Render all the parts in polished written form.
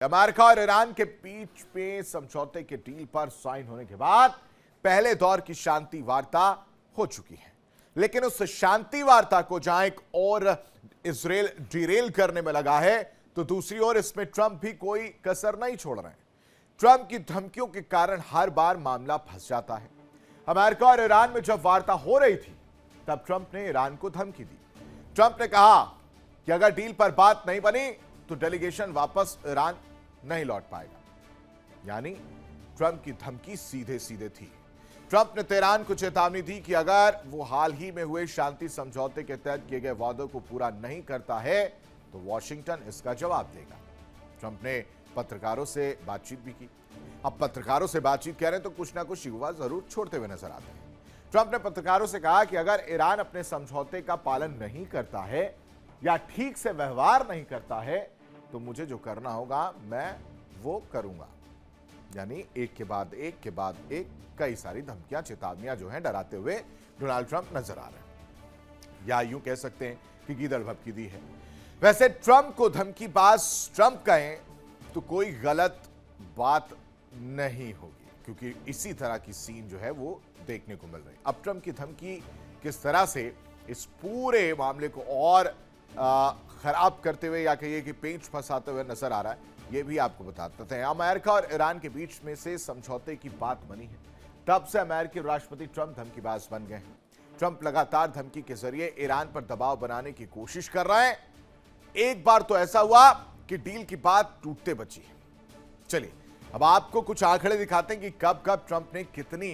America और Iran के बीच में समझौते के डील पर साइन होने के बाद पहले दौर की शांति वार्ता हो चुकी है, लेकिन उस शांति वार्ता को जहां एक और इजराइल डिरेल करने में लगा है, तो दूसरी ओर इसमें ट्रंप भी कोई कसर नहीं छोड़ रहे हैं। ट्रंप की धमकियों के कारण हर बार मामला फंस जाता है। अमेरिका और ईरान में जब वार्ता हो रही थी, तब ट्रंप ने ईरान को धमकी दी। ट्रंप ने कहा कि अगर डील पर बात नहीं बनी तो डेलीगेशन वापस ईरान नहीं लौट पाएगा। यानी ट्रंप की धमकी सीधे सीधे थी। ट्रंप ने तेहरान को चेतावनी दी कि अगर वो हाल ही में हुए शांति समझौते के तहत किए गए वादों को पूरा नहीं करता है तो वॉशिंगटन इसका जवाब देगा। ट्रंप ने पत्रकारों से बातचीत भी की। अब पत्रकारों से बातचीत कह रहे हैं तो कुछ ना कुछ युवा जरूर छोड़ते हुए नजर आते हैं। ट्रंप ने पत्रकारों से कहा कि अगर ईरान अपने समझौते का पालन नहीं करता है या ठीक से व्यवहार नहीं करता है तो मुझे जो करना होगा मैं वो करूंगा। यानी एक के बाद एक कई सारी धमकियां, चेतावनियां जो हैं डराते हुए डोनाल्ड ट्रंप नजर आ रहे हैं, या यूं कह सकते हैं कि गीदड़ भभकी दी है। वैसे ट्रंप को धमकीबाज ट्रंप कहें तो कोई गलत बात नहीं होगी, क्योंकि इसी तरह की सीन जो है वो देखने को मिल रही है। अब ट्रंप की धमकी किस तरह से इस पूरे मामले को और खराब करते हुए या कहिए कि पेंच फंसाते हुए नजर आ रहा है, ये भी आपको बताते हैं। अमेरिका और ईरान के बीच में से समझौते की बात बनी है, तब से अमेरिकी राष्ट्रपति ट्रंप धमकीबाज बन गए हैं। ट्रंप लगातार धमकी के जरिए ईरान पर दबाव बनाने की कोशिश कर रहे हैं। एक बार तो ऐसा हुआ कि डील की बात टूटते बची। चलिए अब आपको कुछ आंकड़े दिखाते हैं कि कब कब ट्रंप ने कितनी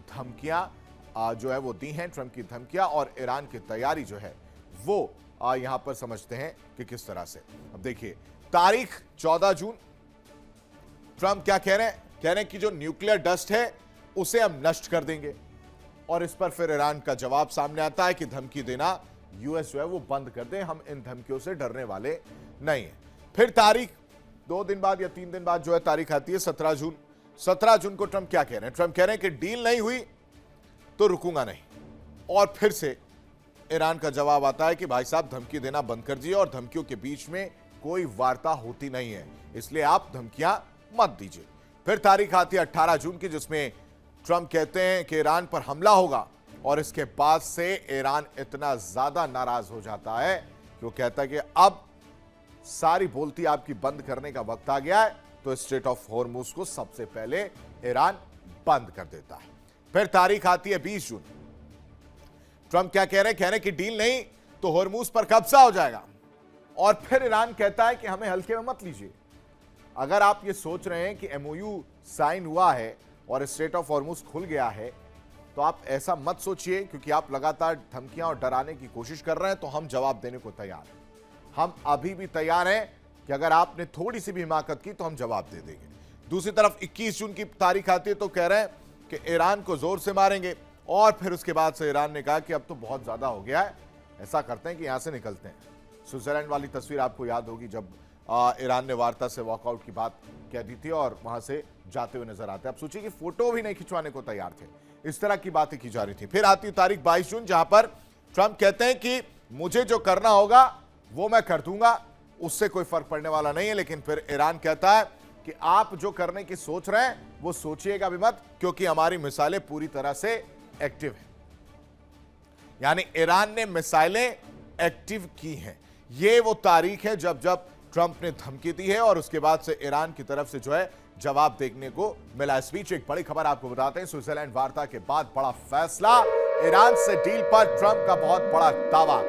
धमकियां जो है वो दी हैं। ट्रंप की धमकियां और ईरान की तैयारी जो है वो यहां पर समझते हैं कि किस तरह से। अब देखिए तारीख 14 जून, ट्रंप क्या कह रहे हैं? कह रहे हैं कि जो न्यूक्लियर डस्ट है उसे हम नष्ट कर देंगे, और इस पर फिर ईरान का जवाब सामने आता है कि धमकी देना यूएस जो है वो बंद कर दे, हम इन धमकियों से डरने वाले नहीं है। फिर तारीख 2 दिन बाद या 3 दिन बाद जो है तारीख आती है 17 जून। 17 जून को ट्रंप क्या कह रहे हैं? ट्रंप कह रहे हैं कि डील नहीं हुई तो रुकूंगा नहीं, और फिर से ईरान का जवाब आता है कि भाई साहब धमकी देना बंद कर दीजिए, और धमकियों के बीच में कोई वार्ता होती नहीं है, इसलिए आप धमकियां मत दीजिए। फिर तारीख आती है 18 जून की, जिसमें ट्रंप कहते हैं कि ईरान पर हमला होगा, और इसके बाद से ईरान इतना ज्यादा नाराज हो जाता है कि वो कहता है कि अब सारी बोलती आपकी बंद करने का वक्त आ गया है, तो स्ट्रेट ऑफ हॉर्मुज को सबसे पहले ईरान बंद कर देता है। फिर तारीख आती है 20 जून। ट्रंप क्या कह रहे हैं? कह रहे हैं कि डील नहीं तो हॉर्मुज पर कब्जा हो जाएगा, और फिर ईरान कहता है कि हमें हल्के में मत लीजिए। अगर आप ये सोच रहे हैं कि एमओयू साइन हुआ है और स्ट्रेट ऑफ हॉर्मुज खुल गया है, तो आप ऐसा मत सोचिए, क्योंकि आप लगातार धमकियां और डराने की कोशिश कर रहे हैं। तो हम जवाब देने को तैयार हैं। हम अभी भी तैयार हैं कि अगर आपने थोड़ी सी भी हिमाकत की तो हम जवाब दे देंगे। दूसरी तरफ 21 जून की तारीख आती है, तो कह रहे हैं कि ईरान को जोर से मारेंगे, और फिर उसके बाद से ईरान ने कहा कि अब तो बहुत ज्यादा हो गया है, ऐसा करते हैं कि यहां से निकलते हैं। स्विट्जरलैंड वाली तस्वीर आपको याद होगी, जब ईरान ने वार्ता से वॉकआउट की बात कह दी थी और वहां से जाते हुए नजर आते हैं। आप सोचिए कि फोटो भी नहीं खिंचवाने को तैयार थे, इस तरह की बातें की जा रही थी। फिर आती तारीख 22 जून, जहां पर ट्रंप कहते हैं कि मुझे जो करना होगा वो मैं कर दूंगा, उससे कोई फर्क पड़ने वाला नहीं है। लेकिन फिर ईरान कहता है कि आप जो करने की सोच रहे हैं वो सोचिएगा भी मत, क्योंकि हमारी मिसाइलें पूरी तरह से एक्टिव है। यानी ईरान ने मिसाइलें एक्टिव की हैं। ये वो तारीख है जब जब ट्रंप ने धमकी दी है, और उसके बाद से ईरान की तरफ से जो है जवाब देखने को मिला। इस बीच एक बड़ी खबर आपको बताते हैं। स्विट्जरलैंड वार्ता के बाद बड़ा फैसला, ईरान से डील पर ट्रंप का बहुत बड़ा दावा।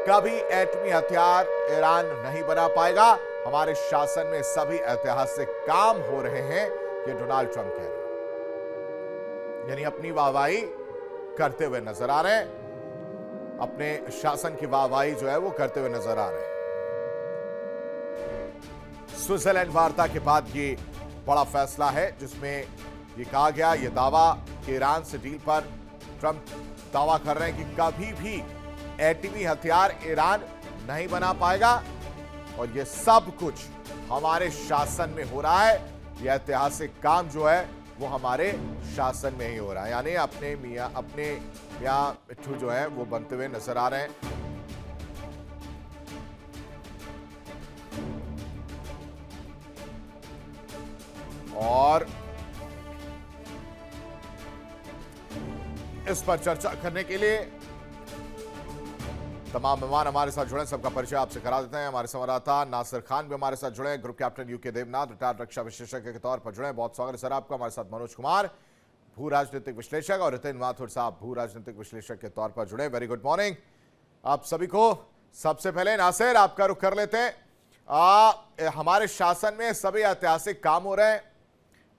कभी एटमी हथियार ईरान नहीं बना पाएगा, हमारे शासन में सभी ऐतिहासिक काम हो रहे हैं, ये डोनाल्ड ट्रंप कह रहे हैं। यानी अपनी वाहवाही करते हुए नजर आ रहे हैं, अपने शासन की वाहवाही जो है वो करते हुए नजर आ रहे हैं। स्विट्जरलैंड वार्ता के बाद ये बड़ा फैसला है, जिसमें ये कहा गया, ये दावा कि ईरान से डील पर ट्रंप दावा कर रहे हैं कि कभी भी एटमी हथियार ईरान नहीं बना पाएगा, और ये सब कुछ हमारे शासन में हो रहा है। यह ऐतिहासिक काम जो है वो हमारे शासन में ही हो रहा है। यानी अपने मियां मिट्ठू जो है वो बनते हुए नजर आ रहे हैं। इस पर चर्चा करने के लिए तमाम मेहमान हमारे साथ जुड़े, सबका परिचय आपसे करा देते हैं। हमारे संवाददाता नासिर खान भी हमारे साथ जुड़े, group captain U K Devnath, retired रक्षा विशेषज्ञ के तौर पर जुड़े। बहुत स्वागत है सर आपका। हमारे साथ मनोज कुमार, भू राजनीतिक विश्लेषक, और रितिन माथुर साहब, भू राजनीतिक विश्लेषक के तौर पर जुड़े। वेरी गुड मॉर्निंग आप सभी को। सबसे पहले नासिर, आपका रुख कर लेते हैं। हमारे शासन में सभी ऐतिहासिक काम हो रहे हैं,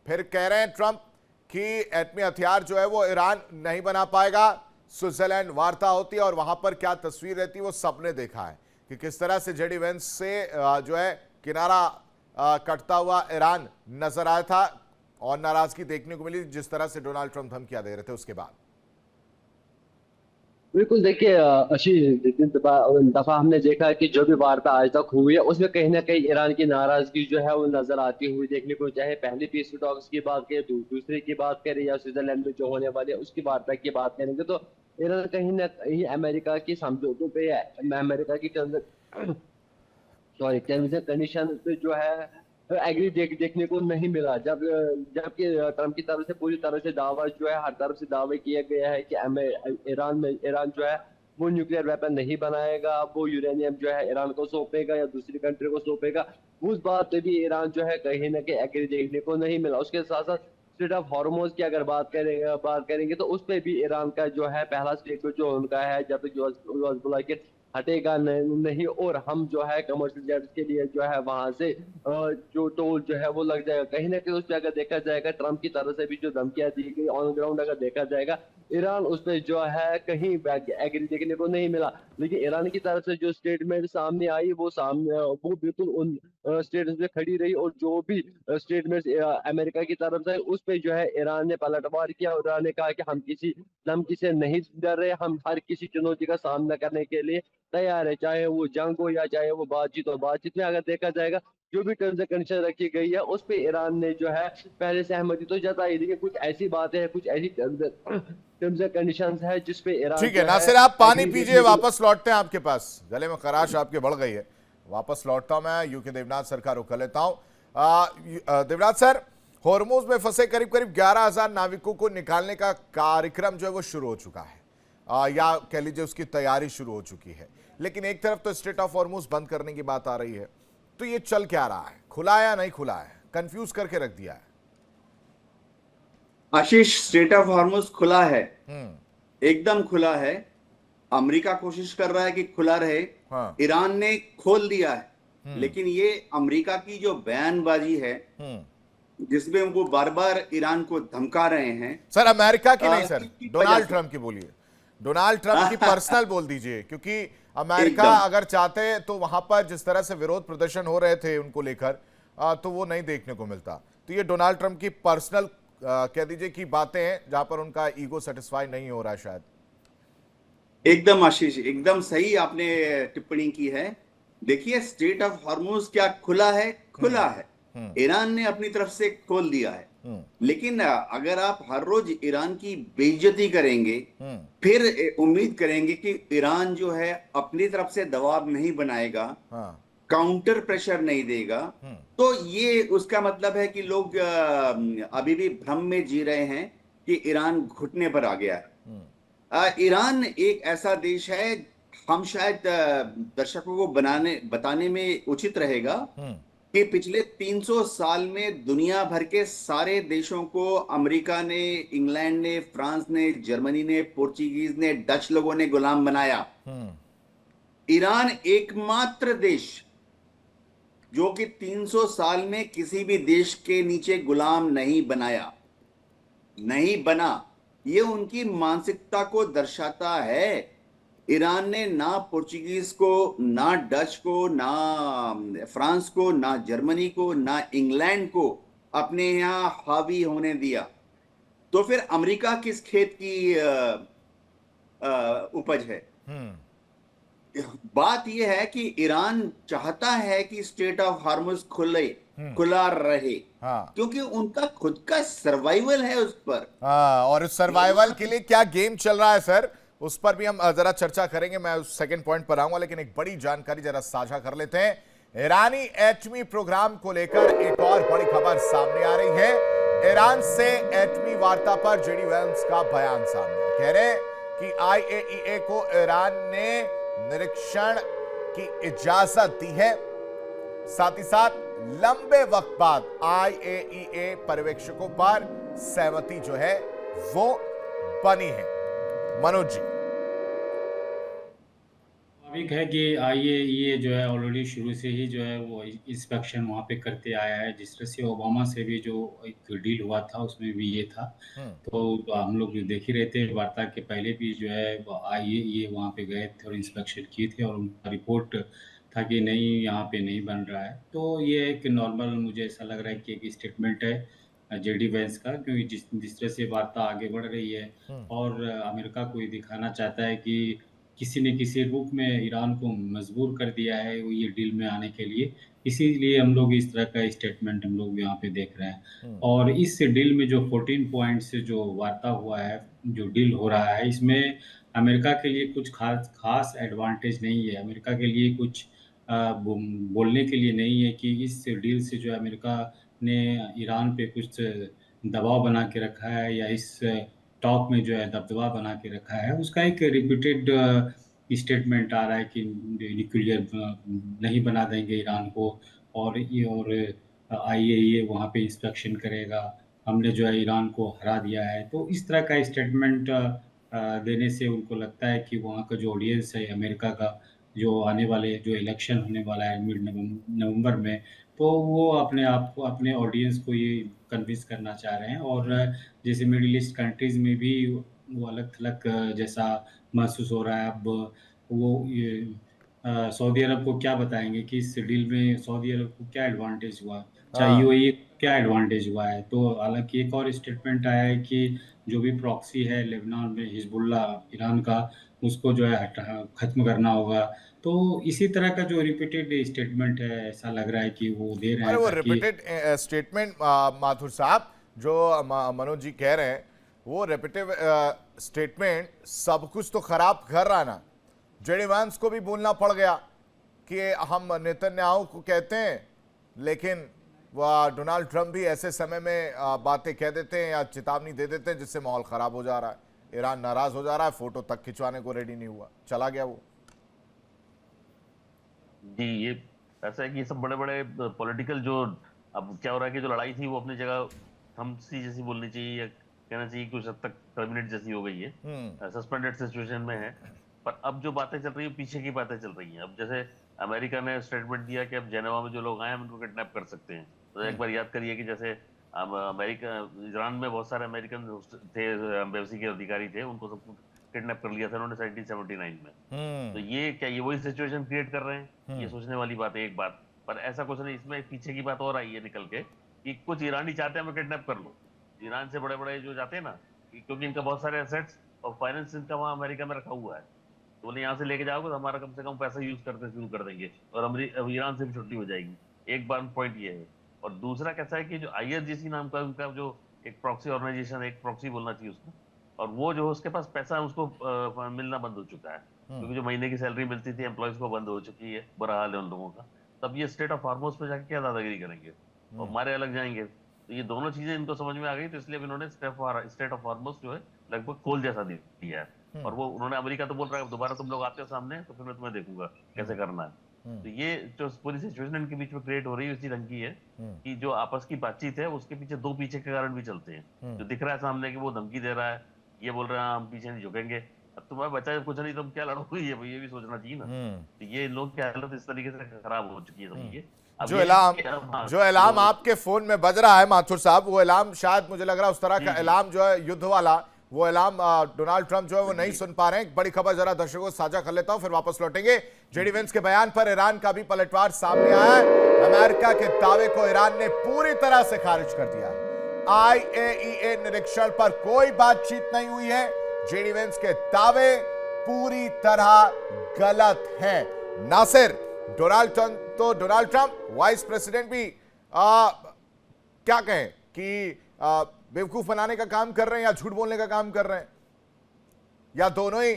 फिर कह रहे हैं ट्रंप कि एटमी हथियार जो है वो ईरान नहीं बना पाएगा। स्विट्जरलैंड वार्ता होती है और वहां पर क्या तस्वीर रहती है वो सबने देखा है कि किस तरह से जेडी वेंस से जो है किनारा कटता हुआ ईरान नजर आया था और नाराजगी देखने को मिली जिस तरह से डोनाल्ड ट्रंप धमकियां दे रहे थे उसके बाद। बिल्कुल, देखिए आशीष, जितनी दफा हमने देखा है कि जो भी वार्ता आज तक हुई है उसमें कहीं ना कहीं ईरान की नाराजगी जो है वो नजर आती हुई देखने को, चाहे पहली पीस टॉक्स की बात करें, दूसरे की बात करें, या स्विट्जरलैंड में जो होने वाली है उसकी वार्ता की बात करेंगे, तो ईरान कहीं ना कहीं अमेरिका की समझौतों पे, अमेरिका की सॉरी टर्म्स एंड कंडीशन पे जो है एग्री देखने को नहीं मिला। जबकि ट्रम्प की तरफ से पूरी तरह से दावा जो है, हर तरफ से दावे किया गया है कि ईरान जो है वो न्यूक्लियर वेपन नहीं बनाएगा, वो यूरेनियम जो है ईरान को सौंपेगा या दूसरी कंट्री को सौंपेगा। उस बात पे भी ईरान जो है कहीं ना कहीं एग्री देखने को नहीं मिला। उसके साथ साथ स्ट्रेट ऑफ हॉर्मोज की अगर बात करेंगे तो उस पर भी ईरान का जो है पहला स्टेटमेंट जो उनका है, जब तक जो के हटेगा नहीं और हम जो है कमर्शियल जेट्स के लिए जो है वहां से जो टोल जो है वो लग जाएगा। कहीं ना कहीं उस पर अगर देखा जाएगा ट्रम्प की तरफ से भी जो धमकियां दी गई ऑन ग्राउंड अगर देखा जाएगा, ईरान उस पर जो है कहीं एग्री देखने को नहीं मिला। लेकिन ईरान की तरफ से जो स्टेटमेंट सामने आई वो बिल्कुल उन स्टेटमेंट पे खड़ी रही, और जो भी स्टेटमेंट अमेरिका की तरफ से उस पर जो है ईरान ने पलटवार किया। ईरान ने कहा कि हम किसी धमकी से नहीं डर रहे, हम हर किसी चुनौती का सामना करने के लिए तैयार है, चाहे वो जंग हो या चाहे वो बातचीत हो। बातचीत में अगर देखा जाएगा जो भी टर्म्स एंड कंडीशन रखी गई है उस पे ईरान ने जो है पहले सहमति तो जताई, लेकिन कुछ ऐसी बातें हैं, कुछ ऐसी टर्म्स एंड कंडीशंस है जिस पे ईरान ठीक है नासिर, आप पानी पीजिए, वापस लौटते हैं आपके पास। गले में खराश आपके बढ़ गई है, वापस लौटता हूं मैं। यूके देवनाथ सर का रुख कर लेता हूं। देवनाथ सर, हॉर्मुज में फंसे करीब करीब 11,000 नाविकों को निकालने का कार्यक्रम जो है वो शुरू हो चुका है, या कह लीजिए उसकी तैयारी शुरू हो चुकी है। लेकिन एक तरफ तो स्ट्रेट ऑफ हॉर्मुज बंद करने की बात आ रही है, तो ये चल क्या रहा है? खुला है या नहीं खुला है? कंफ्यूज करके रख दिया है आशीष। स्ट्रेट ऑफ हॉर्मुज खुला है, एकदम खुला है। अमेरिका कोशिश कर रहा है कि खुला रहे। हाँ। ईरान ने खोल दिया है, लेकिन ये अमेरिका की जो बयानबाजी है जिसमें वो बार बार ईरान को धमका रहे हैं। सर अमेरिका की नहीं सर, डोनाल्ड ट्रंप की बोलिए। डोनाल्ड ट्रंप की पर्सनल बोल दीजिए, क्योंकि अमेरिका अगर चाहते तो वहां पर जिस तरह से विरोध प्रदर्शन हो रहे थे उनको लेकर, तो वो नहीं देखने को मिलता। तो ये डोनाल्ड ट्रंप की पर्सनल कह दीजिए की बातें हैं जहां पर उनका ईगो सेटिस्फाई नहीं हो रहा है शायद। एकदम आशीष, एकदम सही आपने टिप्पणी की है। देखिए, स्ट्रेट ऑफ हॉर्मुज क्या खुला है? खुला है। ईरान ने अपनी तरफ से खोल दिया है, लेकिन अगर आप हर रोज ईरान की बेइज्जती करेंगे, फिर उम्मीद करेंगे कि ईरान जो है अपनी तरफ से दबाव नहीं बनाएगा, काउंटर प्रेशर नहीं देगा, तो ये उसका मतलब है कि लोग अभी भी भ्रम में जी रहे हैं कि ईरान घुटने पर आ गया है। ईरान एक ऐसा देश है, हम शायद दर्शकों को बताने में उचित रहेगा कि पिछले 300 साल में दुनिया भर के सारे देशों को अमेरिका ने, इंग्लैंड ने, फ्रांस ने, जर्मनी ने, पोर्चुगीज ने, डच लोगों ने गुलाम बनाया। ईरान एकमात्र देश जो कि 300 साल में किसी भी देश के नीचे गुलाम नहीं बना। ये उनकी मानसिकता को दर्शाता है। ईरान ने ना पोर्चुगीज को, ना डच को, ना फ्रांस को, ना जर्मनी को, ना इंग्लैंड को अपने यहां हावी होने दिया। तो फिर अमेरिका किस खेत की उपज है? बात यह है कि ईरान चाहता है कि स्ट्रेट ऑफ हार्मुज खुला रहे, क्योंकि उनका खुद का सर्वाइवल है उस पर। और उस सर्वाइवल के लिए क्या गेम चल रहा है सर, उस पर भी हम जरा चर्चा करेंगे। मैं उस सेकंड पॉइंट पर आऊंगा, लेकिन एक बड़ी जानकारी जरा साझा कर लेते हैं। ईरानी एटमी प्रोग्राम को लेकर एक और बड़ी खबर सामने आ रही है। ईरान से एटमी वार्ता पर जेडी वेंस का बयान सामने। कह रहे हैं कि IAEA को ईरान ने निरीक्षण की इजाजत दी है। साथ ही साथ लंबे वक्त बाद IAEA पर्यवेक्षकों पर सहमति जो है वो बनी है। मनोज जी, स्वाभाविक है कि IAEA जो है ऑलरेडी शुरू से ही जो है वो इंस्पेक्शन वहाँ पे करते आया है। जिस तरह से ओबामा से भी जो एक डील हुआ था उसमें भी ये था। तो हम लोग देख ही रहे थे, वार्ता के पहले भी जो है IAEA वहाँ पे गए थे और इंस्पेक्शन किए थे और उनका रिपोर्ट था कि नहीं, यहाँ पे नहीं बन रहा है। तो ये एक नॉर्मल, मुझे ऐसा लग रहा है कि एक स्टेटमेंट है जेडी वेंस का, क्योंकि जिस तरह से वार्ता आगे बढ़ रही है और अमेरिका को ये दिखाना चाहता है कि किसी न किसी रूप में ईरान को मजबूर कर दिया है वो ये डील में आने के लिए। इसीलिए हम लोग इस तरह का स्टेटमेंट हम लोग यहाँ पे देख रहे हैं। और इस डील में जो 14 पॉइंट से जो वार्ता हुआ है, जो डील हो रहा है, इसमें अमेरिका के लिए कुछ खास एडवांटेज नहीं है। अमेरिका के लिए कुछ बोलने के लिए नहीं है कि इस डील से जो अमेरिका ने ईरान पे कुछ दबाव बना के रखा है या इस टॉक में जो है दबदबा बना के रखा है। उसका एक रिपीटेड स्टेटमेंट आ रहा है कि न्यूक्लियर नहीं बना देंगे ईरान को, और IAEA वहाँ पे इंस्पेक्शन करेगा, हमने जो है ईरान को हरा दिया है। तो इस तरह का स्टेटमेंट देने से उनको लगता है कि वहाँ का जो ऑडियंस है अमेरिका का, जो आने वाले जो इलेक्शन होने वाला है मिड नवंबर में, तो वो अपने आप को, अपने ऑडियंस को ये कन्विंस करना चाह रहे हैं। और जैसे मिडिल ईस्ट कंट्रीज में भी वो अलग थलग जैसा महसूस हो रहा है। अब वो सऊदी अरब को क्या बताएंगे कि इस डील में सऊदी अरब को क्या एडवांटेज हुआ, चाहे UAE क्या एडवांटेज हुआ है। तो हालांकि एक और स्टेटमेंट आया है कि जो भी प्रॉक्सी है लेबनान में हिजबुल्ला ईरान का, उसको जो है खत्म करना होगा। तो इसी तरह का जो रिपीटेड स्टेटमेंट है, ऐसा लग रहा है कि वो दे रहे हैं। अरे वो रिपीटेड स्टेटमेंट माथुर साहब जो मनोज जी कह रहे हैं, वो रिपीटेड स्टेटमेंट सब कुछ तो खराब कर रहा ना। जेडी वांस को भी बोलना पड़ गया कि हम नेतन्याहू को कहते हैं, लेकिन वह डोनाल्ड ट्रंप भी ऐसे समय में बातें कह देते हैं या चेतावनी दे देते हैं जिससे माहौल खराब हो जा रहा है। ईरान नाराज हो जा रहा है, फोटो तक खिंचवाने को रेडी नहीं हुआ, चला गया वो। जी, ये ऐसा है कि ये सब बड़े बड़े पॉलिटिकल जो अब क्या हो रहा है कि जो लड़ाई थी वो अपनी जगह थम सी जैसी बोलनी चाहिए, या कहना चाहिए कुछ हद तक टर्मिनेट जैसी हो गई है, सस्पेंडेड सिचुएशन में है। पर अब जो बातें चल रही है पीछे की बातें चल रही हैं। अब जैसे अमेरिका ने स्टेटमेंट दिया कि अब जेनेवा में जो लोग आए हैं उनको किडनैप कर सकते हैं। तो एक बार याद करिए कि जैसे अमेरिका, ईरान में बहुत सारे अमेरिकन थे, एम्बेसी के अधिकारी थे, उनको सबको किडनैप कर लिया था उन्होंने 1979 में। तो ये क्या, ये वही सिचुएशन क्रिएट कर रहे हैं? ये सोचने वाली बात है एक बात। पर ऐसा कुछ नहीं, इसमें पीछे की बात और आई है निकल के कि कुछ ईरानी चाहते हैं मैं किडनैप कर लूं। ईरान से बड़े बड़े जो जाते हैं ना, क्योंकि इनका बहुत सारे एसेट्स और फाइनेंस इनका वहाँ अमेरिका में रखा हुआ है, तो बोले यहाँ से लेके जाओगे तो हमारा कम से कम पैसा यूज करते शुरू कर देंगे और ईरान से भी छुट्टी हो जाएगी। एक बार पॉइंट ये है। और दूसरा कैसा है कि जो IRGC नाम का उनका जो एक प्रॉक्सी ऑर्गेनाइजेशन, एक प्रॉक्सी बोलना चाहिए उसको, और वो जो उसके पास पैसा है उसको मिलना बंद हो चुका है, क्योंकि जो महीने की सैलरी मिलती थी एम्प्लॉयज को बंद हो चुकी है। बुरा हाल है उन लोगों का। तब ये स्टेट ऑफ हार्मोस पे जाके क्या दादागिरी करेंगे और हमारे अलग जाएंगे। तो ये दोनों चीजें इनको समझ में आ गई, तो इसलिए इन्होंने स्टेट ऑफ हार्मोस जो है लगभग खोल जैसा दिया है। और वो उन्होंने, अमेरिका तो बोल रहा है दोबारा तुम लोग आते हो सामने तो फिर मैं तुम्हें देखूंगा कैसे करना है। तो ये जो पूरी सिचुएशन इनके बीच में क्रिएट हो रही है इसी ढंग की है कि जो आपस की बातचीत है उसके पीछे दो पीछे के कारण भी चलते हैं। जो दिख रहा है सामने कि वो धमकी दे रहा है, ये बोल रहे हैं हम पीछे नहीं झुकेंगे, अब तुम्हारा बच्चा कुछ नहीं तुम क्या लड़ोगे, ये भी सोचना चाहिए ना। तो ये लोग की हालत इस तरीके से खराब हो चुकी है समझिए। जो अलार्म आपके फोन में बज रहा है माथुर साहब, वो अलार्म शायद मुझे लग रहा है उस तरह का अलार्म जो है युद्ध वाला, वो अलार्म डोनाल्ड ट्रंप जो है वो नहीं सुन पा रहे हैं। बड़ी खबर जरा दर्शकों को साझा कर लेता हूं, फिर वापस लौटेंगे। जेडी वेंस के बयान पर ईरान का भी पलटवार सामने आया है। अमेरिका के दावे को ईरान ने पूरी तरह से खारिज कर दिया है। IAEA निरीक्षण पर कोई बातचीत नहीं हुई है। जेडी वेंस के दावे पूरी तरह गलत हैं। Nasir, Donald Trump vice president भी क्या कहें कि बेवकूफ बनाने का काम कर रहे हैं या झूठ बोलने का काम कर रहे हैं, या दोनों ही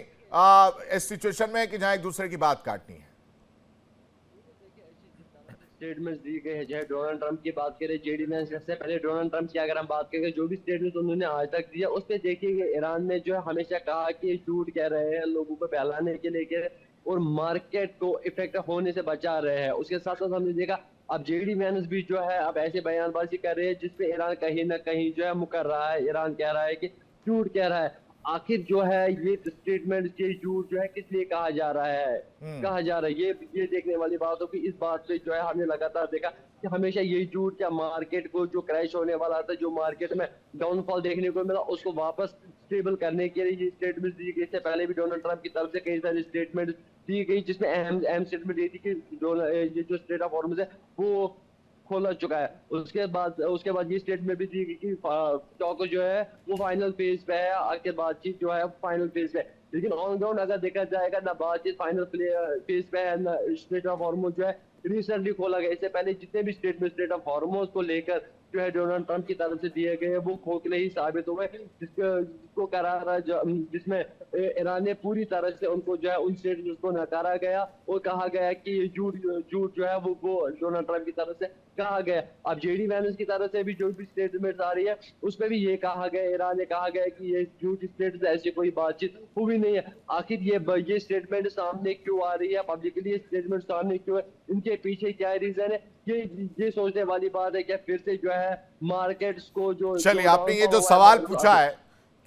इस सिचुएशन में है कि जहां एक दूसरे की बात काटनी है? स्टेटमेंट्स दी गई है, चाहे डोनाल्ड ट्रंप की बात करें, जेडी वैंस, से पहले डोनाल्ड ट्रंप की अगर हम बात करें, जो भी स्टेटमेंट उन्होंने आज तक दिया उस पर देखिए ईरान ने जो है हमेशा कहा कि ये झूठ कह रहे हैं, लोगों को बहलाने के लिए और मार्केट को इफेक्ट होने से बचा रहे हैं। उसके साथ साथ हमने देखा अब जेडी वैंस भी जो है अब ऐसे बयानबाजी कर रहे हैं जिसपे ईरान कहीं ना कहीं जो है मुकर रहा है। ईरान कह रहा है कि झूठ कह रहा है। आखिर जो है ये स्टेटमेंट ये झूठ जो है किस लिए कहा जा रहा है, कहा जा रहा है, ये देखने वाली बात हो कि इस बात पे जो है हमने लगातार देखा कि हमेशा यही झूठ क्या मार्केट को जो क्रैश होने वाला था, जो मार्केट में डाउनफॉल देखने को मिला, उसको वापस स्टेबल करने के लिए ये स्टेटमेंट दी गई। इससे पहले भी डोनाल्ड ट्रंप की तरफ से कई सारी स्टेटमेंट दी गई जिसमें अहम स्टेटमेंट ये थी कि ये जो स्टेट ऑफ हॉर्मुज़ है वो खोला चुका है। उसके बाद ये स्टेटमेंट भी दी गई कि टॉक जो है वो फाइनल फेज पे है, आगे बातचीत जो है फाइनल फेज पे है। लेकिन ऑन ग्राउंड अगर देखा जाएगा ना बातचीत फाइनल फेज पे है ना स्टेट ऑफ हॉर्मुज़ जो है रिसेंटली खोला गया। इससे पहले जितने भी स्टेट ऑफ हॉर्मुज़ को लेकर जो है डोनाल्ड ट्रंप की तरफ से दिए गए वो खोखले ही साबित हुए, जिसको करारा जिसमें ईरान ने पूरी तरह से उनको जो है उन स्टेटमेंट्स को नकारा गया और कहा गया कि ये झूठ जो है वो डोनाल्ड ट्रंप की तरफ से कहा गया। अब जेडी वैंस की तरफ से भी जो भी स्टेटमेंट आ रही है उसमें भी ये कहा गया, ईरान ने कहा गया कि ये झूठ स्टेटमेंट ऐसी कोई बातचीत हुई नहीं है। आखिर ये स्टेटमेंट सामने क्यों आ रही है, पब्लिकली स्टेटमेंट सामने क्यों है, इनके पीछे क्या रीजन है, ये सोचने वाली बात है। क्या फिर से जो है मार्केट्स को जो चलिए आपने ये जो सवाल पूछा है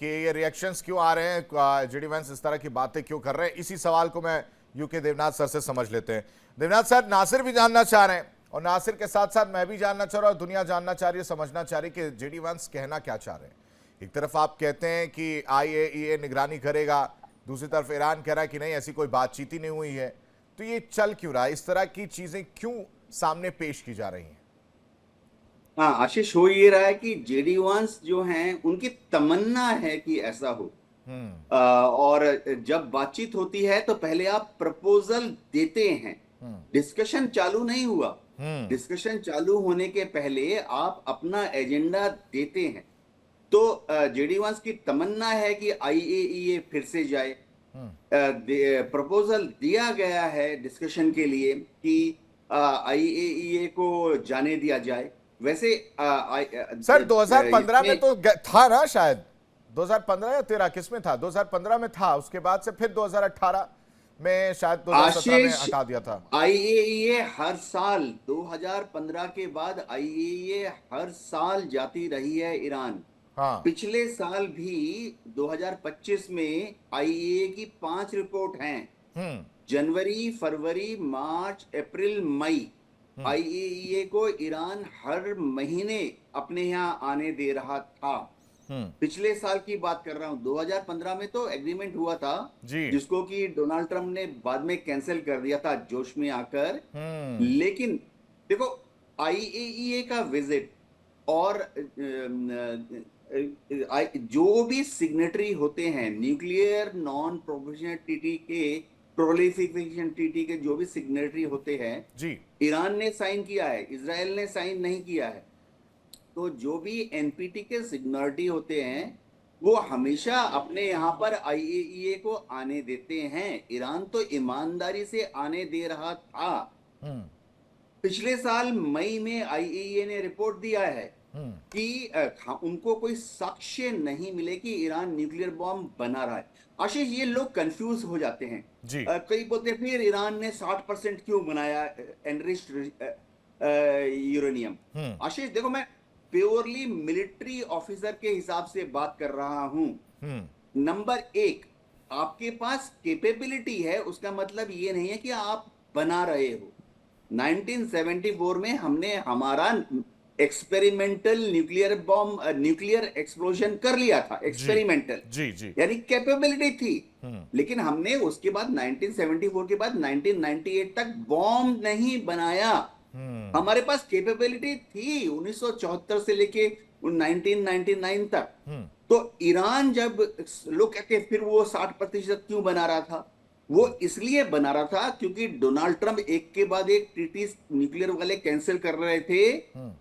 कि ये रिएक्शंस क्यों आ रहे हैं, जेडी वैंस इस तरह की बातें क्यों कर रहे हैं, इसी सवाल को मैं यूके देवनाथ सर से समझ लेते हैं। देवनाथ सर, नासिर भी जानना चाह रहे हैं और नासिर के साथ साथ मैं भी जानना चाह रहा हूं, दुनिया जानना चाह रही है, समझना चाह रही है कि जेडी वैंस कहना क्या चाह रहे हैं। एक तरफ आप कहते हैं कि IAEA निगरानी करेगा, दूसरी तरफ ईरान कह रहा है कि नहीं ऐसी कोई बातचीत ही नहीं हुई है। तो ये चल क्यों रहा है, इस तरह की चीजें क्यों सामने पेश की जा रही हैं? हाँ आशीष, हो ये रहा है कि जेडी वैंस जो हैं उनकी तमन्ना है कि ऐसा हो। और जब बातचीत होती है तो पहले आप प्रपोजल देते हैं, डिस्कशन चालू नहीं हुआ। डिस्कशन चालू होने के पहले आप अपना एजेंडा देते हैं। तो जेडी वैंस की तमन्ना है कि IAEA फिर से जाए। प्रपोजल दिया गया है डिस्कशन के लिए कि IAEA को जाने दिया जाए। वैसे सर 2015 में तो था ना, शायद 2015 या 13 किसमें था, 2015 में था, उसके बाद से फिर 2018 में शायद 2017 में हटा दिया था। IAEA हर साल 2015 के बाद IAEA हर साल जाती रही है ईरान। हाँ। पिछले साल भी 2025 में IAEA की 5 रिपोर्ट हैं। जनवरी, फरवरी, मार्च, अप्रैल, मई IAEA को ईरान हर महीने अपने यहाँ आने दे रहा था। पिछले साल की बात कर रहा हूं, 2015 में तो एग्रीमेंट हुआ था जिसको कि डोनाल्ड ट्रंप ने बाद में कैंसिल कर दिया था जोश में आकर। लेकिन देखो IAEA का विजिट और जो भी सिग्नेटरी होते हैं न्यूक्लियर नॉन प्रोलिफरेशन ट्रीटी के जो भी सिग्नेटरी होते हैं जी, ईरान ने साइन किया है, इजराइल ने साइन नहीं किया है। तो जो भी NPT के सिग्नेटरी होते हैं वो हमेशा अपने यहाँ पर IAEA को आने देते हैं। ईरान तो ईमानदारी से आने दे रहा था। पिछले साल मई में IAEA ने रिपोर्ट दिया है कि उनको कोई साक्ष्य नहीं मिले कि ईरान न्यूक्लियर बॉम्ब बना रहा है। आशीष, ये लोग कंफ्यूज हो जाते हैं जी। कई बोलते हैं फिर ईरान ने 60% क्यों बनाया एनरिच्ड यूरेनियम। आशीष देखो, मैं प्योरली मिलिट्री ऑफिसर के हिसाब से बात कर रहा हूं। नंबर 1, आपके पास कैपेबिलिटी है उसका मतलब ये नहीं है कि आप बना रहे हो। 1974 में हमने हमारा एक्सपेरिमेंटल न्यूक्लियर एक्सप्लोजन कर लिया था, एक्सपेरिमेंटल जी। यानी कैपेबिलिटी थी। लेकिन हमने उसके बाद 1974 के बाद 1998 तक बॉम्ब नहीं बनाया। हमारे पास कैपेबिलिटी थी 1974 से लेके 1999 तक। तो ईरान जब लोग कहते फिर वो 60% क्यों बना रहा था, वो इसलिए बना रहा था क्योंकि डोनाल्ड ट्रंप एक के बाद एक ट्रीटी न्यूक्लियर वाले कैंसिल कर रहे थे।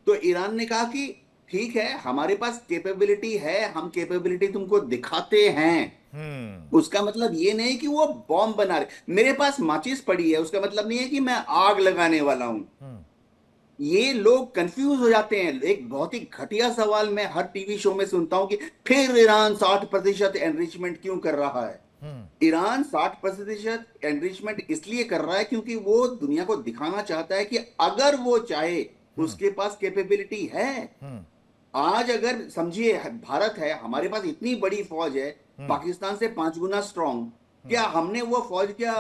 तो ईरान ने कहा कि ठीक है, हमारे पास कैपेबिलिटी है, हम कैपेबिलिटी तुमको दिखाते हैं। उसका मतलब ये नहीं कि वो बॉम्ब बना रहे। मेरे पास माचिस पड़ी है उसका मतलब नहीं है कि मैं आग लगाने वाला हूं। ये लोग कंफ्यूज हो जाते हैं। एक बहुत ही घटिया सवाल मैं हर टीवी शो में सुनता हूं कि फिर ईरान 60% एनरिचमेंट क्यों कर रहा है। ईरान 60% एनरिचमेंट इसलिए कर रहा है क्योंकि वो दुनिया को दिखाना चाहता है कि अगर वो चाहे उसके पास कैपेबिलिटी है। आज अगर समझिए भारत है, हमारे पास इतनी बड़ी फौज है, पाकिस्तान से 5 गुना स्ट्रांग। क्या हमने वो फौज क्या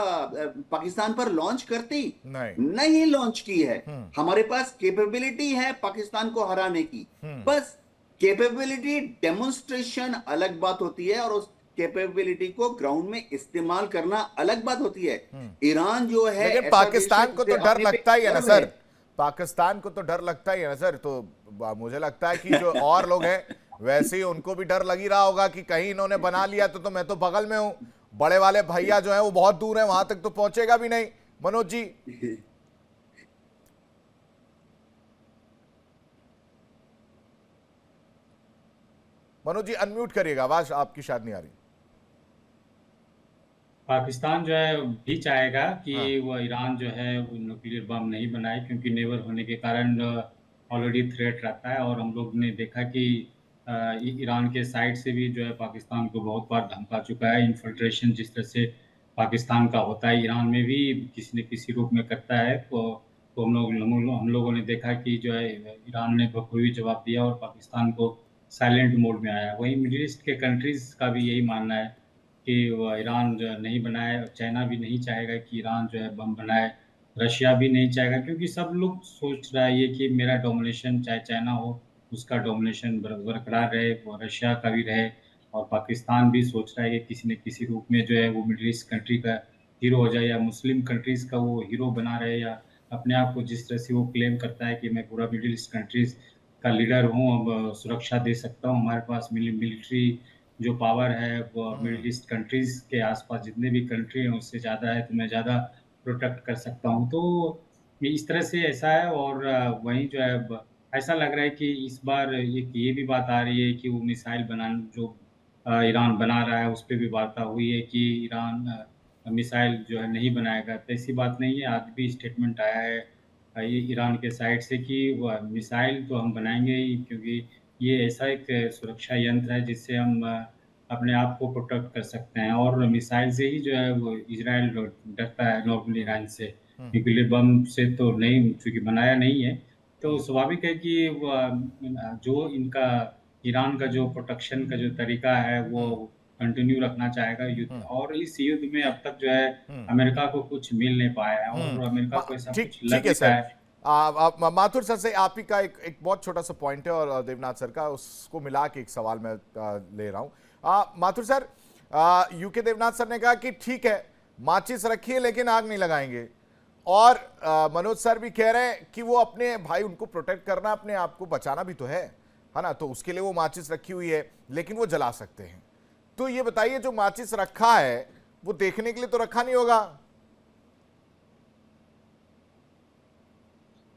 पाकिस्तान पर लॉन्च करती? नहीं। नहीं लॉन्च की है। हमारे पास कैपेबिलिटी है पाकिस्तान को हराने की। बस कैपेबिलिटी डेमोन्स्ट्रेशन अलग बात होती है और उस कैपेबिलिटी को ग्राउंड में इस्तेमाल करना अलग बात होती है। ईरान जो है लेकिन ऐसा देश है पाकिस्तान को तो जिसे डर अपने पे लगता ही है ना गर्व सर, पाकिस्तान को तो डर लगता ही है ना सर। तो मुझे लगता है कि जो और लोग हैं वैसे ही उनको भी डर लग ही रहा होगा कि कहीं इन्होंने बना लिया तो मैं तो बगल में हूं, बड़े वाले भैया जो है वो बहुत दूर है, वहां तक तो पहुंचेगा भी नहीं। मनोज जी। मनोज जी अनम्यूट करिएगा, आवाज आपकी शायद नहीं आ रही। पाकिस्तान जो है भी चाहेगा कि हाँ। वह ईरान जो है वो न्यूक्लियर बम नहीं बनाए, क्योंकि नेवर होने के कारण ऑलरेडी थ्रेट रहता है। और हम लोग ने देखा कि ईरान के साइड से भी जो है पाकिस्तान को बहुत बार धमका चुका है। इन्फिल्ट्रेशन जिस तरह से पाकिस्तान का होता है ईरान में भी किसी न किसी रूप में करता है। तो हम लोगों ने देखा कि जो है ईरान ने बखूबी जवाब दिया और पाकिस्तान को साइलेंट मोड में आया। वहीं मिडिल ईस्ट के कंट्रीज़ का भी यही मानना है कि वो ईरान जो है नहीं बनाए। चाइना भी नहीं चाहेगा कि ईरान जो है बम बनाए, रशिया भी नहीं चाहेगा, क्योंकि सब लोग सोच रहा है ये कि मेरा डोमिनेशन, चाहे चाइना हो उसका डोमिनेशन बरकरार रहे, वो रशिया का भी रहे। और पाकिस्तान भी सोच रहा है कि किसी न किसी रूप में जो है वो मिडिल ईस्ट कंट्री का हीरो हो जाए, या मुस्लिम कंट्रीज़ का वो हीरो बना रहे, या अपने आप को जिस तरह से वो क्लेम करता है कि मैं पूरा मिडिल ईस्ट कंट्रीज़ का लीडर हूँ, अब सुरक्षा दे सकता हूँ, हमारे पास मिलिट्री जो पावर है वो मिडिल ईस्ट कंट्रीज़ के आसपास जितने भी कंट्री हैं उससे ज़्यादा है, तो मैं ज़्यादा प्रोटेक्ट कर सकता हूँ। तो ये इस तरह से ऐसा है। और वहीं जो है ऐसा लग रहा है कि इस बार ये भी बात आ रही है कि वो मिसाइल जो ईरान बना रहा है उस पर भी वार्ता हुई है कि ईरान मिसाइल जो है नहीं बनाएगा। तो ऐसी बात नहीं है, आज भी स्टेटमेंट आया है ये ईरान के साइड से कि वह मिसाइल तो हम बनाएंगे ही, क्योंकि ये ऐसा एक सुरक्षा यंत्र है जिससे हम अपने आप को प्रोटेक्ट कर सकते हैं। और मिसाइल से ही जो है वो इजराइल डरता है नॉर्मली ईरान से, न्यूक्लियर बम से तो नहीं, क्योंकि बनाया नहीं है। तो स्वाभाविक है कि जो इनका ईरान का जो प्रोटेक्शन का जो तरीका है वो कंटिन्यू रखना चाहेगा युद्ध। और इस युद्ध में अब तक जो है अमेरिका को कुछ मिल नहीं पाया है, और अमेरिका को ऐसा ठीक कुछ ठीक लग है नहीं रहा सर। है। माथुर सर से आप ही का एक बहुत छोटा सा पॉइंट है और देवनाथ सर का, उसको मिला के एक सवाल मैं ले रहा हूं। Mathur sir, UK Devnath sir ने कहा कि ठीक है माचिस रखिए लेकिन आग नहीं लगाएंगे, और मनोज सर भी कह रहे हैं कि वो अपने भाई, उनको प्रोटेक्ट करना, अपने आप को बचाना भी तो है ना, तो उसके लिए वो माचिस रखी हुई है लेकिन वो जला सकते हैं। तो ये बताइए जो माचिस रखा है वो देखने के लिए तो रखा नहीं होगा?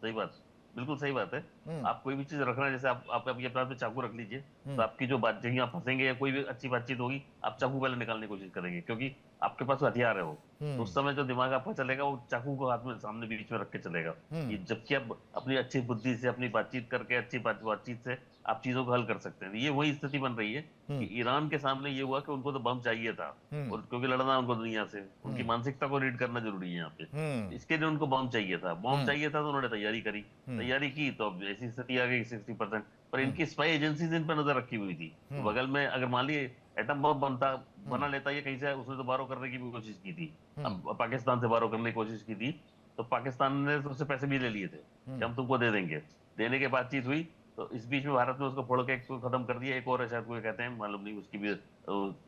सही बात, बिल्कुल सही बात है। आप कोई भी चीज रख रहे हैं, जैसे आप अभी अपने हाथ में चाकू रख लीजिए, तो आपकी जो बात जहीं आप फंसेंगे या कोई भी अच्छी बातचीत होगी, आप चाकू पहले निकालने की कोशिश करेंगे, क्योंकि आपके पास हथियार है वो। तो उस समय जो दिमाग आपका चलेगा वो चाकू को हाथ में सामने बीच में रख के चलेगा। ये जबकि आप अपनी अच्छी बुद्धि से, अपनी बातचीत करके, अच्छी बातचीत से आप चीजों को हल कर सकते हैं। ये वही स्थिति बन रही है कि ईरान के सामने ये हुआ कि उनको तो बम चाहिए था, और क्योंकि लड़ना उनको दुनिया से, उनकी मानसिकता को रीड करना जरूरी है यहाँ पे। इसके लिए उनको बम चाहिए था, तो उन्होंने तैयारी करी, तैयारी की तो अब ऐसी स्थिति आ गई 60%। पर इनकी स्पाई एजेंसीज इन पर नजर रखी हुई थी। तो बगल में अगर मान लिए एटम बम बना लेता ये कहीं से, उसने तो बारो करने की भी कोशिश की थी, अब पाकिस्तान से बारो करने की कोशिश की थी, तो पाकिस्तान ने तो उससे पैसे भी ले लिए थे कि हम तुमको दे देंगे। देने के बातचीत हुई तो इस बीच में भारत ने उसको फोड़ के खत्म कर दिया। एक और है शायद, कोई कहते हैं, मालूम नहीं, उसकी भी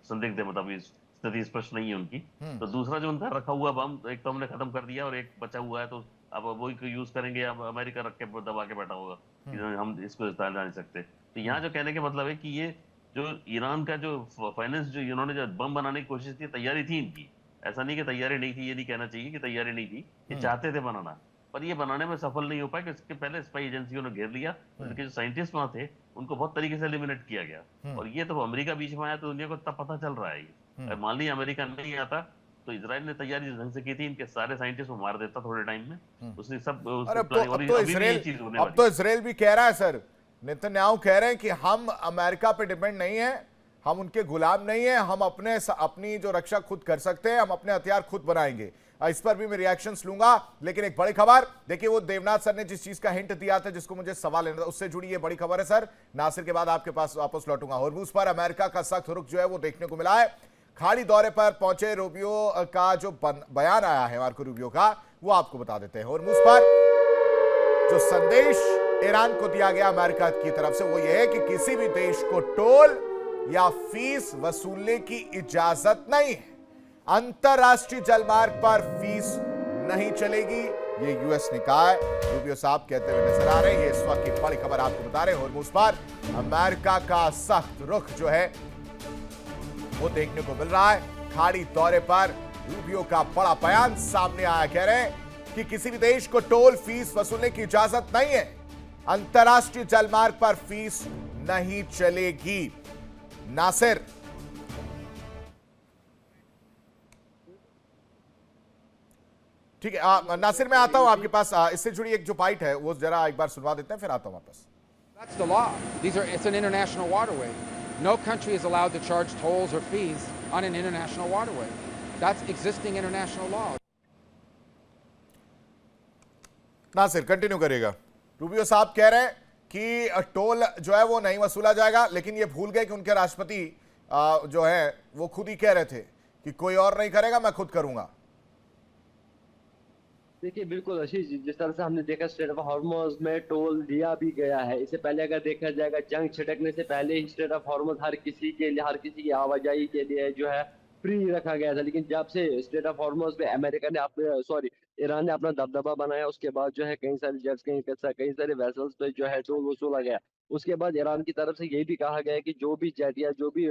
संदिग्ध है, मतलब स्थिति स्पष्ट नहीं है उनकी। तो दूसरा जो उनका रखा हुआ बम, एक तो हमने खत्म कर दिया और एक बचा हुआ है, तो अब वही यूज करेंगे। अब अमेरिका रख के दबा के बैठा होगा कि हम इसको इस्तेमाल नहीं सकते। तो यहाँ जो कहने के मतलब है कि ये जो ईरान का जो फाइनेंस, जो इन्होंने जो बम बनाने की कोशिश की, तैयारी थी इनकी, ऐसा नहीं कि तैयारी नहीं थी, ये नहीं कहना चाहिए कि तैयारी नहीं थी, ये चाहते थे बनाना, पर ये बनाने में सफल नहीं हो पाए कि इसके पहले स्पाई एजेंसियों ने घेर लिया, उनके जो साइंटिस्ट वहां थे उनको बहुत तरीके से एलिमिनेट किया गया। और ये तो अमेरिका बीच में आया तो दुनिया को तब पता चल रहा है ये। अगर मान लिया अमेरिका नहीं आता तो इजराइल ने तैयारी जिस ढंग से की थी, इनके सारे साइंटिस्ट को मार देता थोड़े टाइम में। उसने सब अरे प्लानिंग, और अभी भी ये चीज होने अब वाली तो इसराइल भी कह रहा है सर, नेतन्याहू कह रहे हैं कि हम अमेरिका पे डिपेंड नहीं है, हम उनके गुलाम नहीं है, हम अपनी जो रक्षा खुद कर सकते हैं, हम अपने हथियार खुद बनाएंगे। इस पर भी मैं रिएक्शंस लूंगा, लेकिन एक बड़ी खबर देखिए, वो देवनाथ सर ने जिस चीज का हिंट दिया था, जिसको मुझे सवाल लेना था, उससे जुड़ी ये बड़ी खबर है सर। नासिर के बाद आपके पास वापस लौटूंगा। हॉर्मूज पर अमेरिका का सख्त रुख जो है वो देखने को मिला है। खाड़ी दौरे पर पहुंचे रूबियो का जो बयान आया है मार्को रूबियो का, वो आपको बता देते हैं। हॉर्मूज पर जो संदेश ईरान को दिया गया अमेरिका की तरफ से, वो ये है कि किसी भी देश को टोल या फीस वसूलने की इजाजत नहीं है। अंतरराष्ट्रीय जलमार्ग पर फीस नहीं चलेगी, ये यूएस ने कहा है। रूबियो साहब कहते हुए नजर आ रहे हैं। ये इस वक्त की बड़ी खबर आपको बता रहे हैं। हॉर्मूज पर अमेरिका का सख्त रुख जो है वो देखने को मिल रहा है। खाड़ी दौरे पर रूबियो का बड़ा बयान सामने आया, कह रहे हैं कि किसी भी देश को टोल फीस वसूलने की इजाजत नहीं है, अंतरराष्ट्रीय जलमार्ग पर फीस नहीं चलेगी। नासिर, ठीक है नासिर, मैं आता हूं आपके पास। इससे जुड़ी एक जो बाइट है वो जरा एक बार सुनवा देते हैं, फिर आता हूं वापस। That's the law. It's an international waterway. No country is allowed to charge tolls or fees on an international waterway. That's existing international law. Nasir continue करिएगा। रूबियो साहब कह रहे हैं कि टोल जो है वो नहीं वसूला जाएगा, लेकिन ये भूल गए कि उनके राष्ट्रपति जो है वो खुद ही कह रहे थे कि कोई और नहीं करेगा, मैं खुद करूंगा। देखिए बिल्कुल आशीष, जिस तरह से हमने देखा स्ट्रेट ऑफ हॉर्मोज में टोल दिया भी गया है। इससे पहले अगर देखा जाएगा, जंग छिड़कने से पहले ही स्ट्रेट ऑफ हॉर्मोज हर किसी की आवाजाही के लिए जो है फ्री रखा गया था। लेकिन जब से स्ट्रेट ऑफ हॉर्मोज में अमेरिका ने ईरान ने अपना दबदबा बनाया, उसके बाद जो है कई सारे जेट्स, कई सारे वेसल्स पे जो है टोल वसूला गया। उसके बाद ईरान की तरफ से ये भी कहा गया है कि जो भी जेट या जो भी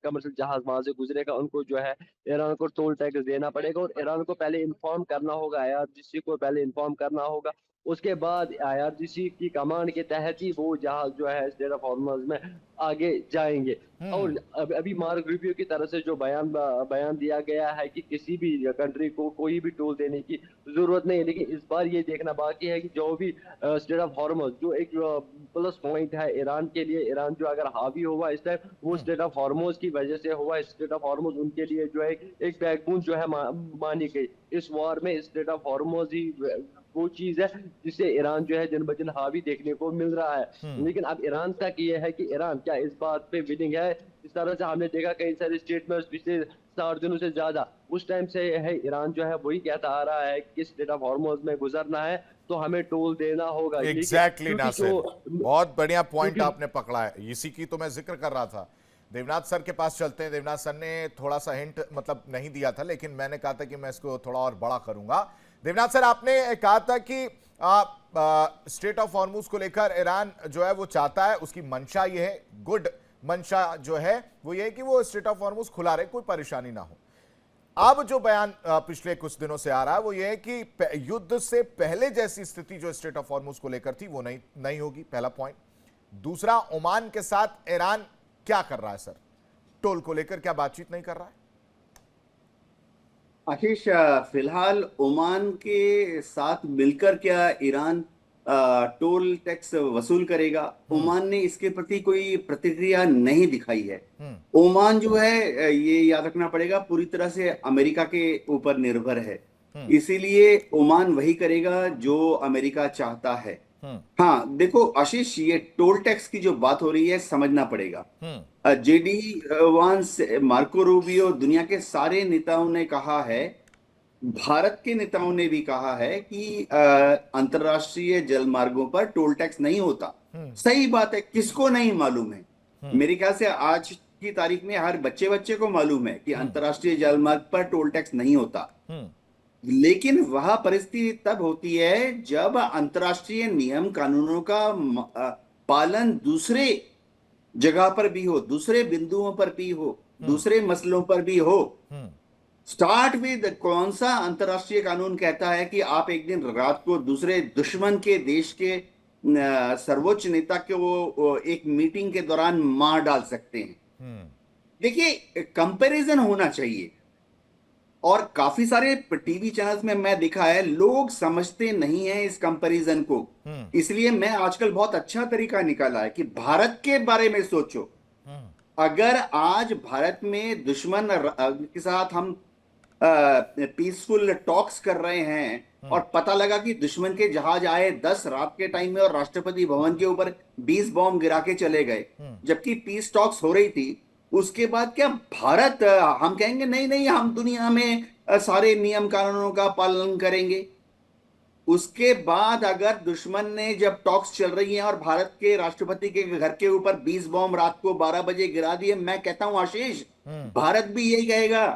कमर्शियल जहाज वहां से गुजरेगा, उनको जो है ईरान को टोल टैक्स देना पड़ेगा, और ईरान को पहले इन्फॉर्म करना होगा, आईआरजीसी को पहले इन्फॉर्म करना होगा। उसके बाद आईआरजीसी की कमांड के तहत ही वो जहाज जो है स्ट्रेट ऑफ हॉर्मज में आगे जाएंगे। और अभी मार्क रूबियो की तरफ से जो बयान दिया गया है कि किसी भी कंट्री को कोई भी टोल देने की जरूरत नहीं है। लेकिन इस बार ये देखना बाकी है कि जो भी स्ट्रेट ऑफ हॉर्मज जो एक प्लस पॉइंट है ईरान के लिए, ईरान जो अगर हावी हुआ इस टाइम, वो स्ट्रेट ऑफ हॉर्मज की वजह से हुआ। स्ट्रेट ऑफ हॉर्मज उनके लिए जो है एक बैकबोन जो है मानी गई इस वॉर में। स्ट्रेट ऑफ हॉर्मज ही वो चीज है जिससे ईरान जो है दिन ब दिन हावी देखने को मिल रहा है। लेकिन अब ईरान तक ये है कि ईरान क्या इस बात पे विलिंग है। इस तरह से हमने देखा कई सारे स्टेटमेंट्स पिछले 60 दिनों से ज्यादा उस टाइम से है, ईरान जो है वही कहता आ रहा है कि स्ट्रेट ऑफ हॉर्मोज में गुजरना है तो हमें टोल देना होगा। एग्जैक्टली नासिर, बहुत बढ़िया पॉइंट आपने पकड़ा है, इसी की तो मैं जिक्र कर रहा था। देवनाथ सर के पास चलते हैं। देवनाथ सर ने थोड़ा सा हिंट मतलब नहीं दिया था, लेकिन मैंने कहा था कि मैं इसको थोड़ा और बड़ा करूंगा। देवनाथ सर, आपने कहा था कि स्ट्रेट ऑफ हॉर्मूज को लेकर ईरान जो है वो चाहता है, उसकी मंशा ये है, गुड मंशा जो है वो ये है कि वो स्ट्रेट ऑफ हॉर्मूज खुला रहे, कोई परेशानी ना हो। अब जो बयान पिछले कुछ दिनों से आ रहा है वो ये है कि युद्ध से पहले जैसी स्थिति जो स्ट्रेट ऑफ हॉर्मूज को लेकर थी वो नहीं होगी, पहला पॉइंट। दूसरा, ओमान के साथ ईरान क्या कर रहा है सर? टोल को लेकर क्या बातचीत नहीं कर रहा है? आशीष, फिलहाल ओमान के साथ मिलकर क्या ईरान टोल टैक्स वसूल करेगा? ओमान ने इसके प्रति कोई प्रतिक्रिया नहीं दिखाई है। ओमान जो है ये याद रखना पड़ेगा पूरी तरह से अमेरिका के ऊपर निर्भर है, इसीलिए ओमान वही करेगा जो अमेरिका चाहता है। हाँ देखो आशीष, ये टोल टैक्स की जो बात हो रही है समझना पड़ेगा। जेडी वांस, मार्को रूबियो, दुनिया के सारे नेताओं ने कहा है, भारत के नेताओं ने भी कहा है कि अंतरराष्ट्रीय जलमार्गों पर टोल टैक्स नहीं होता। सही बात है, किसको नहीं मालूम है? मेरे ख्याल से आज की तारीख में हर बच्चे को मालूम है कि अंतरराष्ट्रीय जलमार्ग पर टोल टैक्स नहीं होता। लेकिन वह परिस्थिति तब होती है जब अंतरराष्ट्रीय नियम कानूनों का पालन दूसरे जगह पर भी हो, दूसरे बिंदुओं पर भी हो, दूसरे मसलों पर भी हो। स्टार्ट विद कौन सा अंतरराष्ट्रीय कानून कहता है कि आप एक दिन रात को दूसरे दुश्मन के देश के सर्वोच्च नेता को एक मीटिंग के दौरान मार डाल सकते हैं? देखिए, कंपैरिजन होना चाहिए। और काफी सारे टीवी चैनल्स में मैं देखा है, लोग समझते नहीं है इस कंपैरिजन को। इसलिए मैं आजकल बहुत अच्छा तरीका निकाला है कि भारत के बारे में सोचो। अगर आज भारत में दुश्मन के साथ हम पीसफुल टॉक्स कर रहे हैं और पता लगा कि दुश्मन के जहाज आए 10 रात के टाइम में और राष्ट्रपति भवन के ऊपर 20 बॉम्ब गिरा के चले गए, जबकि पीस टॉक्स हो रही थी, उसके बाद क्या भारत हम कहेंगे नहीं नहीं हम दुनिया में सारे नियम कानूनों का पालन करेंगे? उसके बाद अगर दुश्मन ने जब टॉक्स चल रही हैं और भारत के राष्ट्रपति के घर के ऊपर 20 बॉम्ब रात को 12 बजे गिरा दिए, मैं कहता हूं आशीष, भारत भी यही कहेगा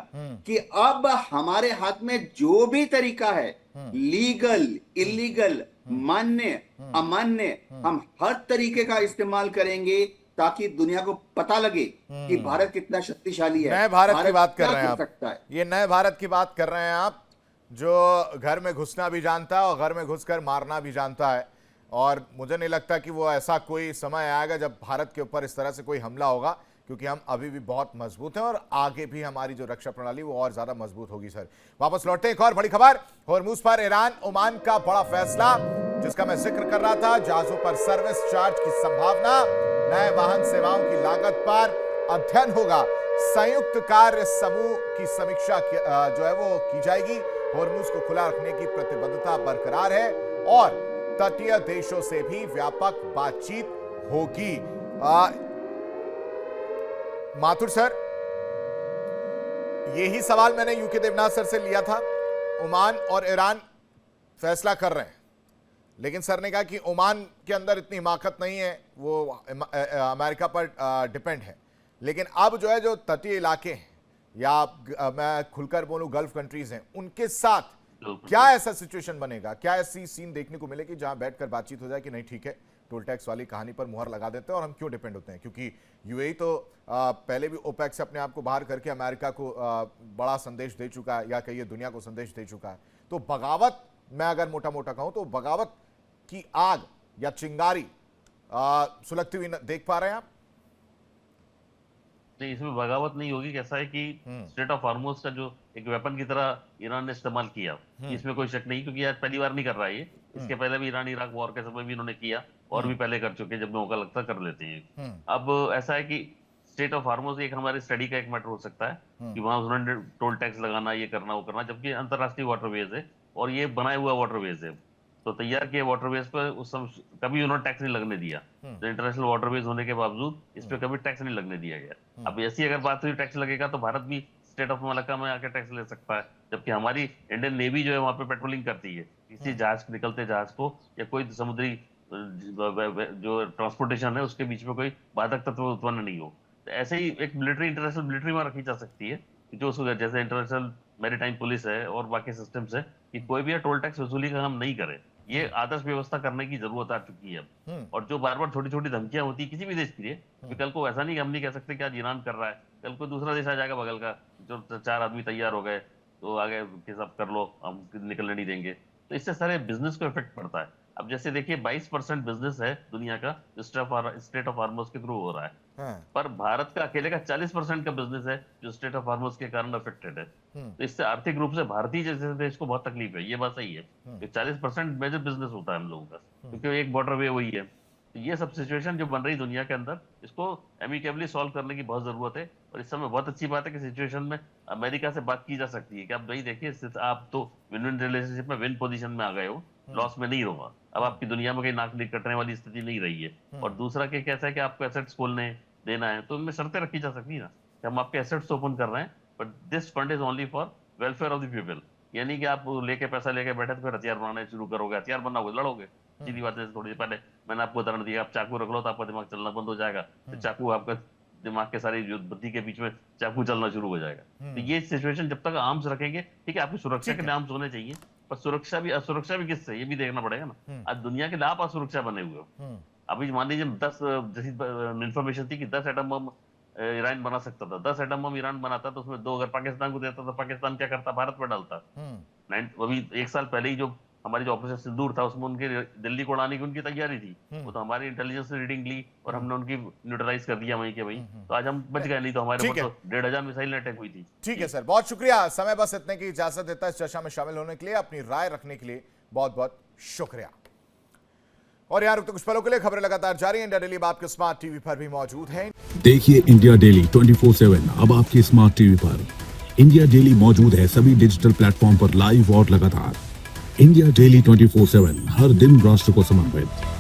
कि अब हमारे हाथ में जो भी तरीका है, लीगल इलीगल मान्य अमान्य, हम हर तरीके का इस्तेमाल करेंगे ताकि दुनिया को पता लगे कि भारत कितना शक्तिशाली है। नए भारत की बात कर क्या रहे हैं कर आप, सकता है। ये नए भारत की बात कर रहे हैं आप, जो घर में घुसना भी जानता है और घर में घुसकर मारना भी जानता है। और मुझे नहीं लगता कि वो ऐसा कोई समय आएगा जब भारत के ऊपर इस तरह से कोई हमला होगा, क्योंकि हम अभी भी बहुत मजबूत हैं और आगे भी हमारी जो रक्षा प्रणाली वो और ज्यादा मजबूत होगी। सर वापस लौटते एक और बड़ी खबर, हॉर्मूज पर ईरान ओमान का बड़ा फैसला, जिसका मैं जिक्र कर रहा था। जहाजों पर सर्विस चार्ज की संभावना, नए वाहन सेवाओं की लागत पर अध्ययन होगा, संयुक्त कार्य समूह की समीक्षा जो है वो की जाएगी। हॉर्मूज को खुला रखने की प्रतिबद्धता बरकरार है और तटीय देशों से भी व्यापक बातचीत होगी। माथुर सर, यही सवाल मैंने यूके देवनाथ सर से लिया था। ओमान और ईरान फैसला कर रहे हैं, लेकिन सर ने कहा कि ओमान के अंदर इतनी हिमाकत नहीं है, वो अमेरिका पर डिपेंड है। लेकिन अब जो है जो तटीय इलाके हैं या मैं खुलकर बोलूं गल्फ कंट्रीज हैं, उनके साथ क्या ऐसा सिचुएशन बनेगा, क्या ऐसी सीन देखने को मिलेगी जहां बैठकर बातचीत हो जाए कि नहीं ठीक है, टोल टैक्स वाली कहानी पर मुहर लगा देते हैं और हम क्यों डिपेंड होते हैं? क्योंकि यूएई तो पहले भी ओपेक से अपने आप को बाहर करके अमेरिका को बड़ा संदेश दे चुका है, या कहिए दुनिया को संदेश दे चुका है। तो बगावत, मैं अगर मोटा मोटा कहूं तो बगावत की आग या चिंगारी सुलगती हुई देख पा रहे हैं आप? नहीं, इसमें बगावत नहीं होगी। कैसा है कि स्टेट ऑफ हॉर्मोज का जो एक वेपन की तरह ईरान ने इस्तेमाल किया, इसमें कोई शक नहीं, क्योंकि आज पहली बार नहीं कर रहा है ये। इसके पहले भी ईरान इराक वॉर के समय भी इन्होंने किया और भी पहले कर चुके, जब मौका लगता कर लेते हैं। अब ऐसा है कि स्टेट ऑफ हॉर्मोज एक हमारी स्टडी का एक मैटर हो सकता है कि वहां उन्होंने टोल टैक्स लगाना, ये करना वो करना, जबकि अंतरराष्ट्रीय वाटरवेज है और ये बनाया हुआ वाटरवेज है, तो तैयार किए वाटरवेज पर उस समय कभी उन्होंने टैक्स नहीं लगने दिया। तो इंटरनेशनल वाटरवेज होने के बावजूद इस पर कभी टैक्स नहीं लगने दिया गया। अब ऐसी अगर बात हुई टैक्स लगेगा तो भारत भी स्टेट ऑफ मलक्का में आके टैक्स ले सकता है, जबकि हमारी इंडियन नेवी जो है वहां पे पेट्रोलिंग करती है, किसी जहाज निकलते जहाज को या कोई समुद्री जो ट्रांसपोर्टेशन है उसके बीच में कोई बाधक तत्व उत्पन्न नहीं हो। तो ऐसे ही एक मिलिट्री, इंटरनेशनल मिलिट्री में रखी जा सकती है, जो जैसे इंटरनेशनल मैरीटाइम पुलिस है और बाकी सिस्टम्स है, कि कोई भी टोल टैक्स वसूली का काम नहीं करे। ये आदर्श व्यवस्था करने की जरूरत आ चुकी है अब। और जो बार बार छोटी छोटी धमकियां होती है किसी भी देश के लिए, कल को ऐसा नहीं, हम नहीं कह सकते कि आज ईरान कर रहा है, कल को दूसरा देश आ जाएगा बगल का, जो 4 आदमी तैयार हो गए तो आगे के सब कर लो, हम निकलने नहीं देंगे। तो इससे सारे बिजनेस को इफेक्ट पड़ता है। अब जैसे देखिए 22% बिजनेस है दुनिया का स्टेट ऑफ हॉर्मोज के थ्रू हो रहा है, पर भारत का अकेले का 40% का बिजनेस है जो स्टेट ऑफ हॉर्मोज के कारण अफेक्टेड है। तो इससे आर्थिक रूप से भारतीय जैसे देश को बहुत तकलीफ है, ये बात सही है। 40% मेजर बिजनेस होता है हम लोगों का, क्योंकि एक बॉर्डर वे वही है। तो ये सब सिचुएशन जो बन रही दुनिया के अंदर, इसको एमिकेबली सॉल्व करने की बहुत जरूरत है। और इस समय बहुत अच्छी बात है कि सिचुएशन में अमेरिका से बात की जा सकती है कि आप भाई देखिए, आप तो विन विन रिलेशनशिप में विन पोजीशन में आ गए हो, लॉस में नहीं होगा, अब आपकी दुनिया में कहीं नाक नहीं कटने वाली स्थिति नहीं रही है। और दूसरा के कैसा है कि आपको एसेट्स खोलने देना है, तो उनमें शर्तें रखी जा सकती है ना कि हम आपके एसेट्स ओपन कर रहे हैं, but this fund is only for welfare of the people. यानी कि आप लेके पैसा लेके बैठे तो फिर हथियार बनाने शुरू करोगे, हथियार बनाओगे, लड़ोगे। सीधी बात है। थोड़ी देर पहले मैंने आपको उदाहरण दिया, आप चाकू रख लो तो आपका दिमाग चलना बंद हो जाएगा, तो चाकू आपका दिमाग के सारी जो बुद्धि के बीच में चाकू चलना शुरू हो जाएगा। तो ये सिचुएशन जब तक आर्म्स रखेंगे, ठीक है, आपकी सुरक्षा के लिए आर्म्स होने चाहिए, पर सुरक्षा भी असुरक्षा भी किससे, ये भी देखना पड़ेगा ना। आज दुनिया के लिए आप असुरक्षा बने हुए हो। अभी मान लीजिए 10 जैसी इन्फॉर्मेशन थी कि 10 एटम बम ईरान बना सकता था, 10 एटम बम ईरान बनाता तो उसमें 2 अगर पाकिस्तान को देता तो पाकिस्तान क्या करता, भारत पर डालता। अभी 1 साल पहले ही जो हमारी जो ऑपरेशन सिंदूर था उसमें उनके दिल्ली को उड़ाने की उनकी तैयारी थी, वो तो हमारे जो ऑपरेशन सिंदूर था उसमें उनके दिल्ली को उड़ाने की उनकी तैयारी थी, वो तो हमारी इंटेलिजेंस रीडिंग ली और हमने उनकी न्यूट्रलाइज कर दिया वहीं के वहीं, तो आज हम बच गए, नहीं तो हमारे ऊपर तो 1500 मिसाइल अटैक हुई थी। ठीक है सर, बहुत शुक्रिया। समय बस इतने की इजाजत देता है। इस चर्चा में शामिल होने के लिए, अपनी राय रखने के लिए बहुत बहुत शुक्रिया। और यहाँ रुकते कुछ पलों के लिए, खबरें लगातार जारी हैं। इंडिया डेली आपके स्मार्ट टीवी पर भी मौजूद है। देखिए इंडिया डेली 24/7 अब आपके स्मार्ट टीवी पर। इंडिया डेली मौजूद है सभी डिजिटल प्लेटफॉर्म पर लाइव और लगातार। इंडिया डेली 24/7 हर दिन राष्ट्र को समर्पित।